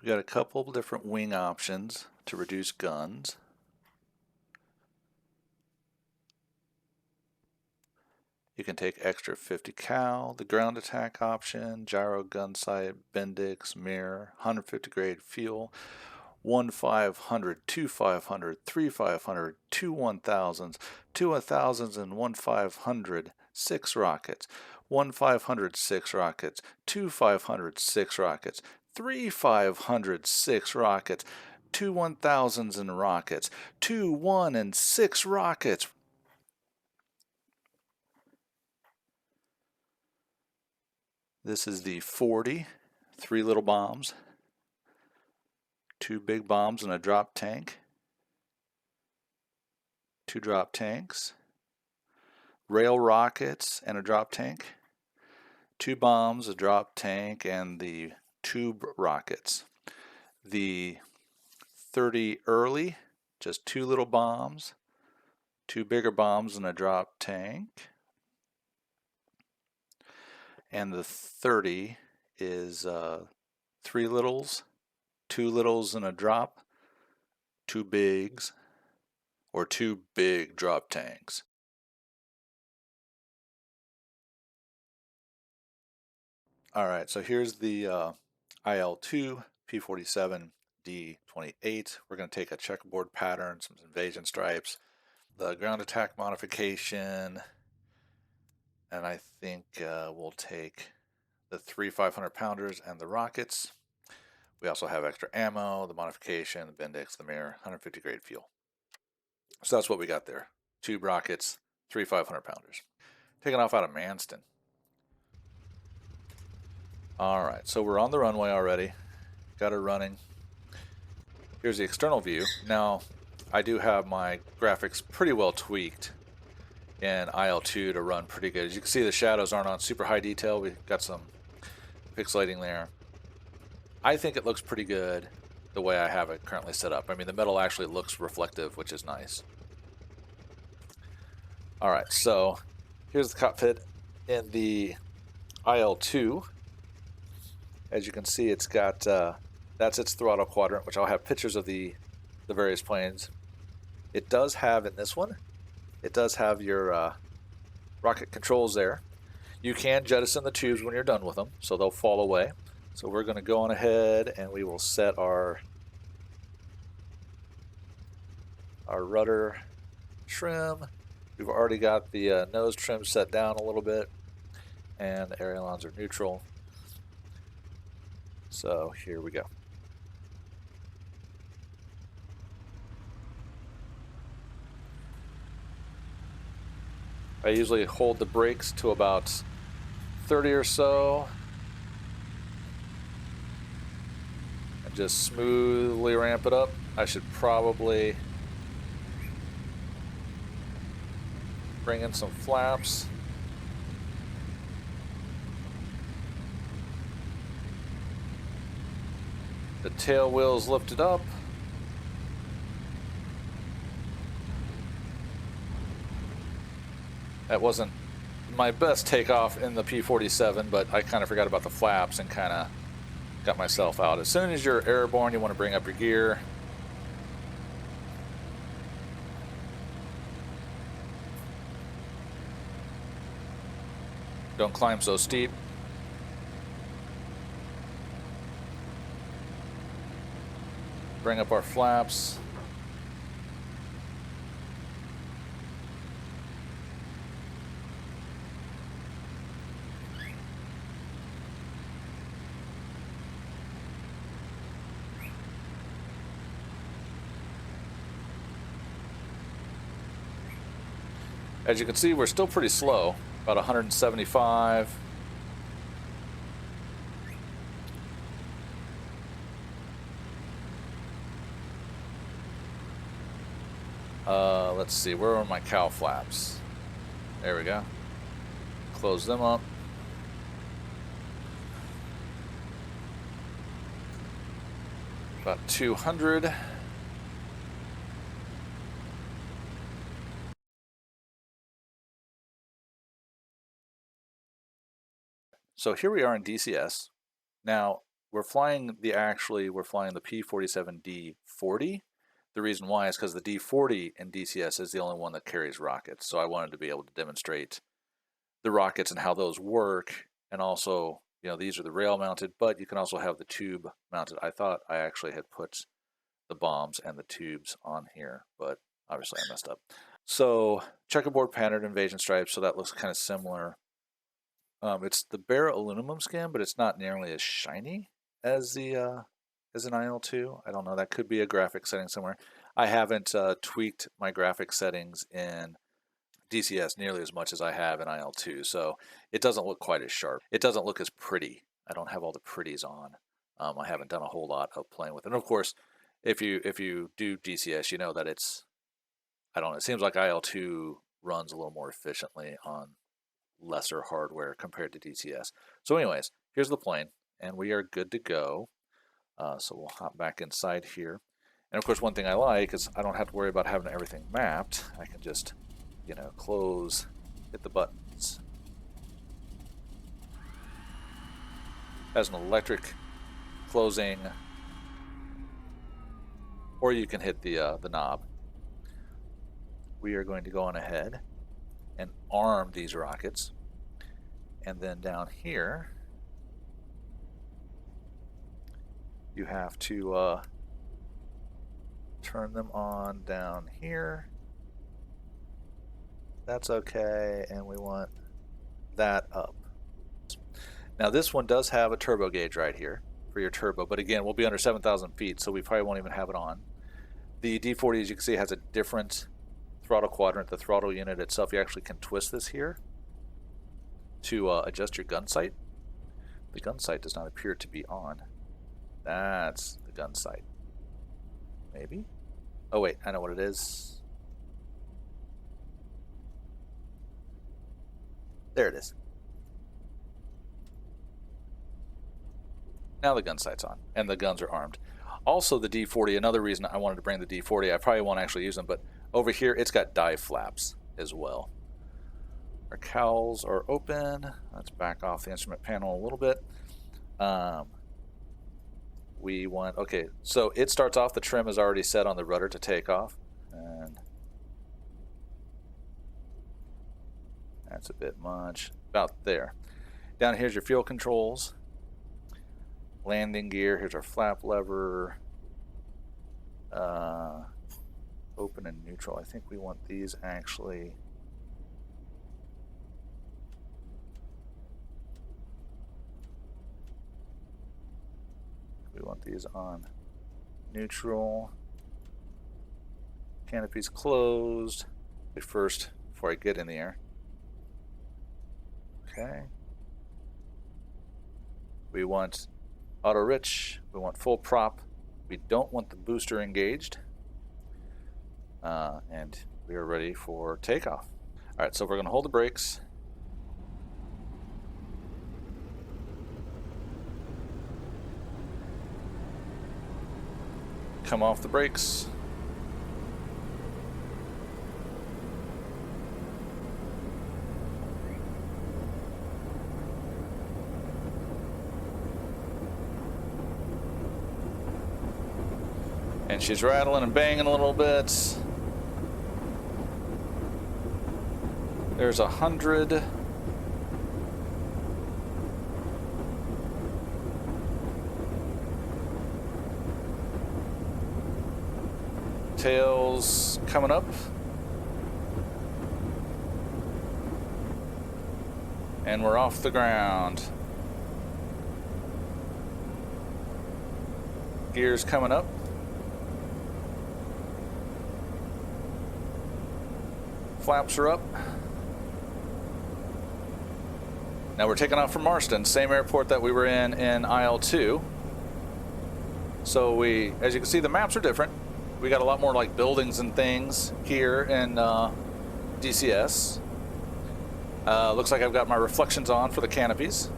We got a couple different wing options to reduce guns. You can take extra 50 cal, the ground attack option, gyro gun sight, Bendix, mirror, 150 grade fuel, 1,500, 2,500, 3,500, 2,1,000s, 2,1,000s and 1,500, 6 rockets, 1,500, 6 rockets, 2,500, 6 rockets, 3,500, 6 rockets, 2 1,000s and rockets, 2 1 and 6 rockets. This is the 40, 3 little bombs, 2 big bombs and a drop tank, 2 drop tanks, rail rockets and a drop tank, 2 bombs, a drop tank, and the tube rockets. The 30 early, just 2 little bombs, 2 bigger bombs and a drop tank. And the 30 is 3 littles, 2 littles and a drop, 2 bigs, or 2 big drop tanks. Alright, so here's the IL2 P-47D 28. We're going to take a checkerboard pattern, some invasion stripes, the ground attack modification, and I think we'll take the 3 500-pounders and the rockets. We also have extra ammo, the modification, the Bendix, the mirror, 150 grade fuel. So that's what we got there. 2 rockets, 3 500-pounders. Taking off out of Manston. Alright, so we're on the runway already. Got her running. Here's the external view. Now, I do have my graphics pretty well tweaked in IL2 to run pretty good. As you can see, the shadows aren't on super high detail. We've got some pixelating there. I think it looks pretty good the way I have it currently set up. I mean, the metal actually looks reflective, which is nice. Alright, so here's the cockpit in the IL2. As you can see, it's got, that's its throttle quadrant, which I'll have pictures of the various planes. It does have, in this one, it does have your rocket controls there. You can jettison the tubes when you're done with them, so they'll fall away. So we're going to go on ahead and we will set our rudder trim. We've already got the nose trim set down a little bit, and the ailerons are neutral. So here we go. I usually hold the brakes to about 30 or so and just smoothly ramp it up. I should probably bring in some flaps. The tail wheel's lifted up. That wasn't my best takeoff in the P-47, but I kind of forgot about the flaps and kind of got myself out. As soon as you're airborne, you want to bring up your gear. Don't climb so steep. Bring up our flaps. As you can see, we're still pretty slow, about 175. Let's see, where are my cow flaps? There we go. Close them up. About 200. So here we are in DCS. Now, we're flying the P-47D 40. The reason why is because the D40 in DCS is the only one that carries rockets. So I wanted to be able to demonstrate the rockets and how those work, and also, you know, these are the rail mounted, but you can also have the tube mounted. I thought I actually had put the bombs and the tubes on here, but obviously I messed up. So checkerboard patterned invasion stripes, so that looks kind of similar. It's the bare aluminum skin, but it's not nearly as shiny as the as an IL2. I don't know. That could be a graphic setting somewhere. I haven't tweaked my graphic settings in DCS nearly as much as I have in IL2, so it doesn't look quite as sharp. It doesn't look as pretty. I don't have all the pretties on. I haven't done a whole lot of playing with it. And of course, if you do DCS, you know that it's, I don't know, it seems like IL2 runs a little more efficiently on lesser hardware compared to DCS. So anyways, here's the plane, and we are good to go. So we'll hop back inside here. And of course, one thing I like is I don't have to worry about having everything mapped. I can just, you know, close, hit the buttons. Has an electric closing, or you can hit the knob. We are going to go on ahead and arm these rockets, and then down here you have to turn them on down here. That's okay, and we want that up. Now this one does have a turbo gauge right here for your turbo, but again, we'll be under 7,000 feet, so we probably won't even have it on. The D40, as you can see, has a different throttle quadrant. The throttle unit itself, you actually can twist this here to adjust your gun sight. The gun sight does not appear to be on. That's the gun sight. Maybe? Oh wait, I know what it is. There it is. Now the gun sight's on, and the guns are armed. Also the D40, another reason I wanted to bring the D40, I probably won't actually use them, but over here it's got dive flaps as well. Our cowls are open. Let's back off the instrument panel a little bit. We want, okay, so it starts off, the trim is already set on the rudder to take off, and that's a bit much, about there. Down here's your fuel controls, landing gear, here's our flap lever, open and neutral. I think we want these actually, we want these on neutral. Canopy's closed. First, before I get in the air. Okay. We want auto rich. We want full prop. We don't want the booster engaged. And we are ready for takeoff. All right, so we're going to hold the brakes. Come off the brakes. And she's rattling and banging a little bit. There's 100. Tails coming up. And we're off the ground. Gears coming up. Flaps are up. Now we're taking off from Marston, same airport that we were in IL2. So as you can see, the maps are different. We got a lot more like buildings and things here in DCS. Looks like I've got my reflections on for the canopies.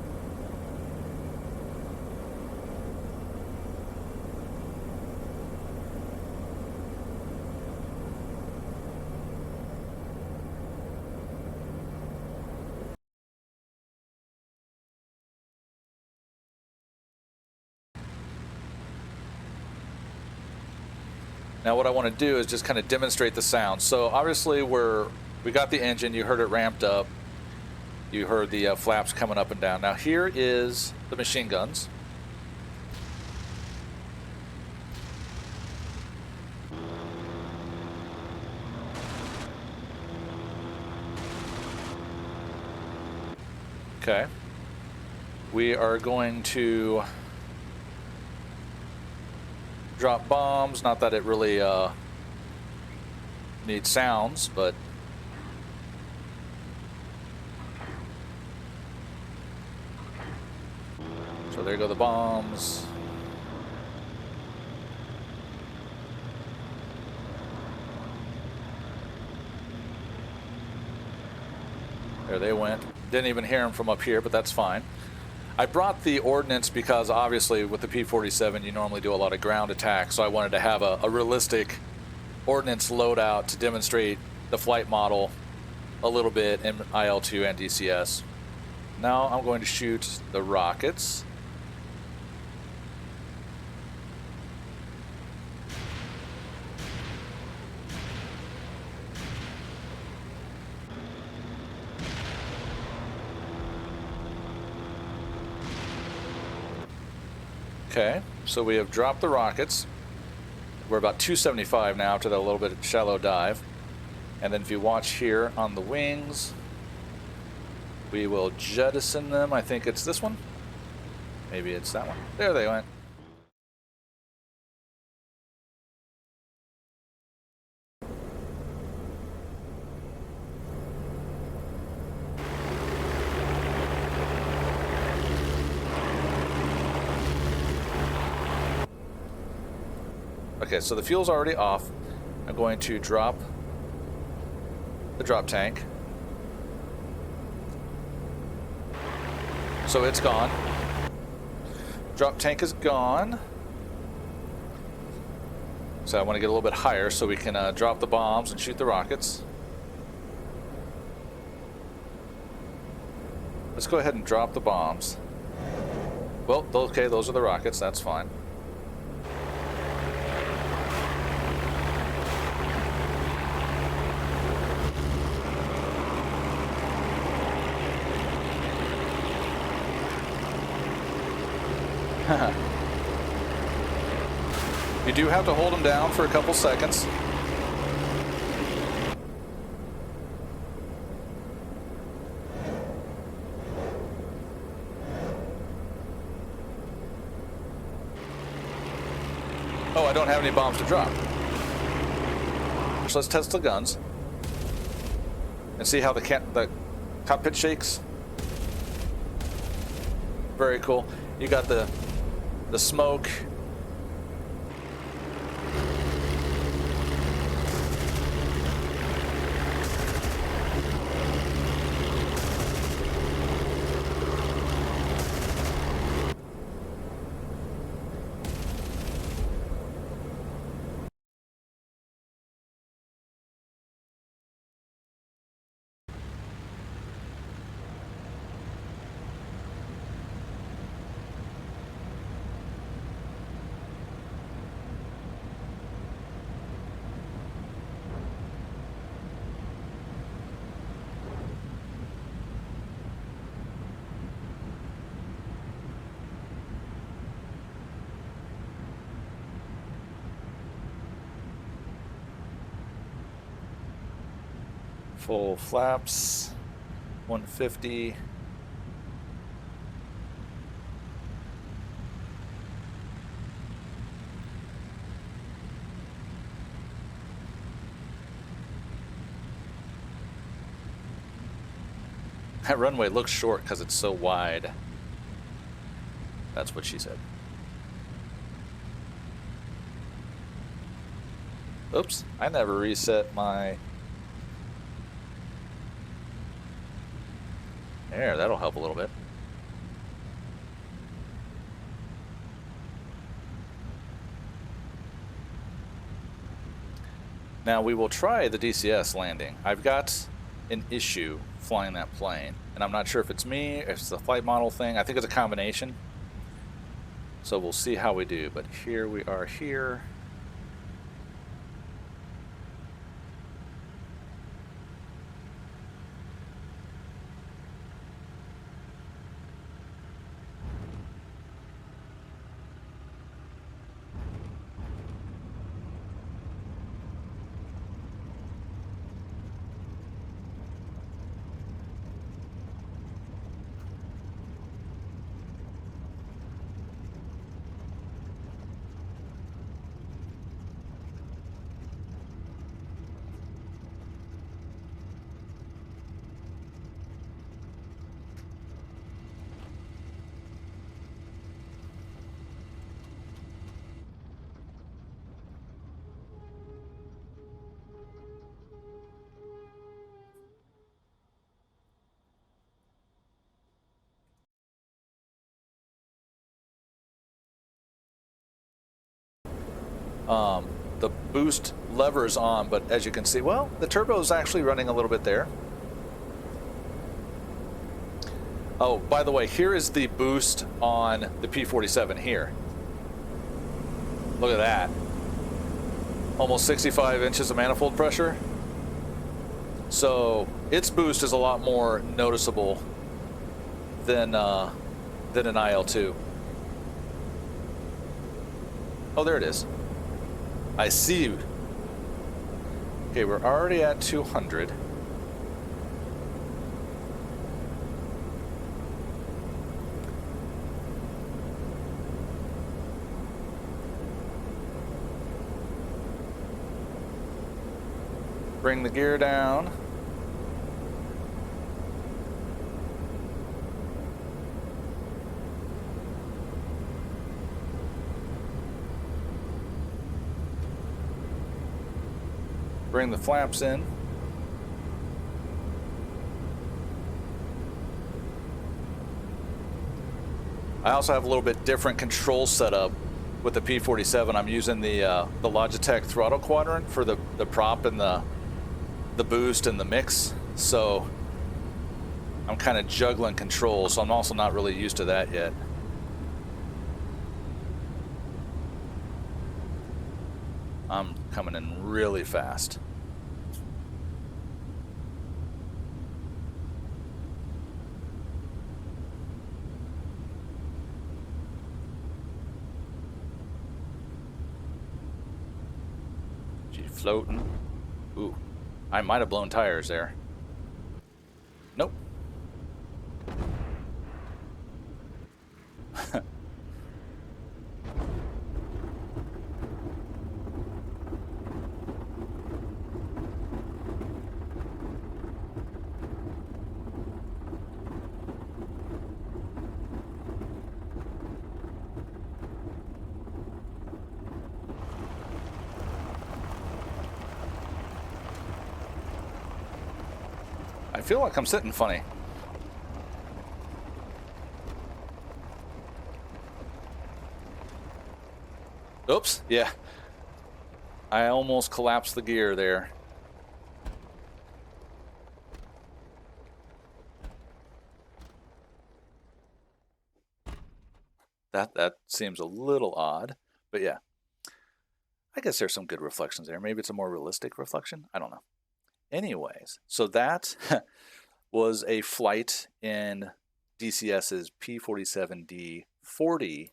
Now what I want to do is just kind of demonstrate the sound. So obviously we got the engine, you heard it ramped up. You heard the flaps coming up and down. Now here is the machine guns. Okay. We are going to drop bombs. Not that it really needs sounds, but so there go the bombs. There they went. Didn't even hear them from up here, but that's fine. I brought the ordnance because obviously with the P-47 you normally do a lot of ground attack, so I wanted to have a realistic ordnance loadout to demonstrate the flight model a little bit in IL2 and DCS. Now I'm going to shoot the rockets. Okay, so we have dropped the rockets. We're about 275 now after that little bit shallow dive. And then if you watch here on the wings, we will jettison them. I think it's this one. Maybe it's that one. There they went. Okay, so the fuel's already off. I'm going to drop the drop tank. So it's gone. Drop tank is gone. So I want to get a little bit higher so we can drop the bombs and shoot the rockets. Let's go ahead and drop the bombs. Well, okay, those are the rockets, that's fine. You do have to hold them down for a couple seconds. Oh, I don't have any bombs to drop. So let's test the guns and see how the cockpit shakes. Very cool. You got the smoke. Full flaps, 150. That runway looks short because it's so wide. That's what she said. Oops, I never reset my... There, that'll help a little bit. Now we will try the DCS landing. I've got an issue flying that plane, and I'm not sure if it's me, if it's the flight model thing. I think it's a combination. So we'll see how we do, but here we are here. The boost lever is on, but as you can see, well, the turbo is actually running a little bit there. Oh, by the way, here is the boost on the P-47 here. Look at that. Almost 65 inches of manifold pressure. So its boost is a lot more noticeable than an IL2. Oh, there it is. I see you. Okay, we're already at 200. Bring the gear down. Bring the flaps in. I also have a little bit different control setup with the P-47. I'm using the Logitech throttle quadrant for the prop and the boost and the mix. So I'm kind of juggling controls, so I'm also not really used to that yet. I'm coming in really fast. Gee, floating. Ooh, I might have blown tires there. Nope. I feel like I'm sitting funny. Oops, yeah. I almost collapsed the gear there. That seems a little odd, but yeah. I guess there's some good reflections there. Maybe it's a more realistic reflection. I don't know. Anyways, so that was a flight in DCS's P-47D 40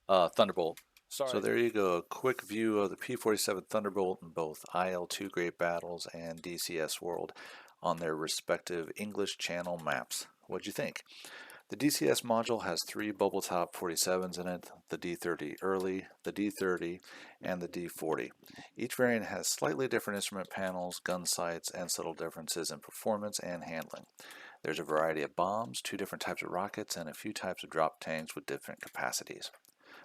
Thunderbolt. Sorry. So there you go, a quick view of the P-47 Thunderbolt in both IL2 Great Battles and DCS World on their respective English Channel maps. What'd you think? The DCS module has 3 bubble top 47s in it, the D30 early, the D30, and the D40. Each variant has slightly different instrument panels, gun sights, and subtle differences in performance and handling. There's a variety of bombs, 2 different types of rockets, and a few types of drop tanks with different capacities.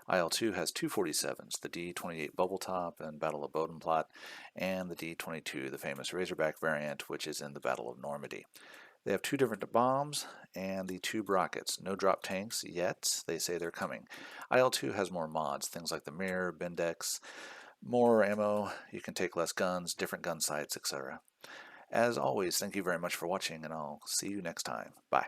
IL2 has 2 47s, the D28 Bubble Top and Battle of Bodenplatte, and the D22, the famous Razorback variant, which is in the Battle of Normandy. They have 2 different bombs and the tube rockets. No drop tanks yet. They say they're coming. IL2 has more mods, things like the mirror, Bindex, more ammo, you can take less guns, different gun sights, etc. As always, thank you very much for watching, and I'll see you next time. Bye.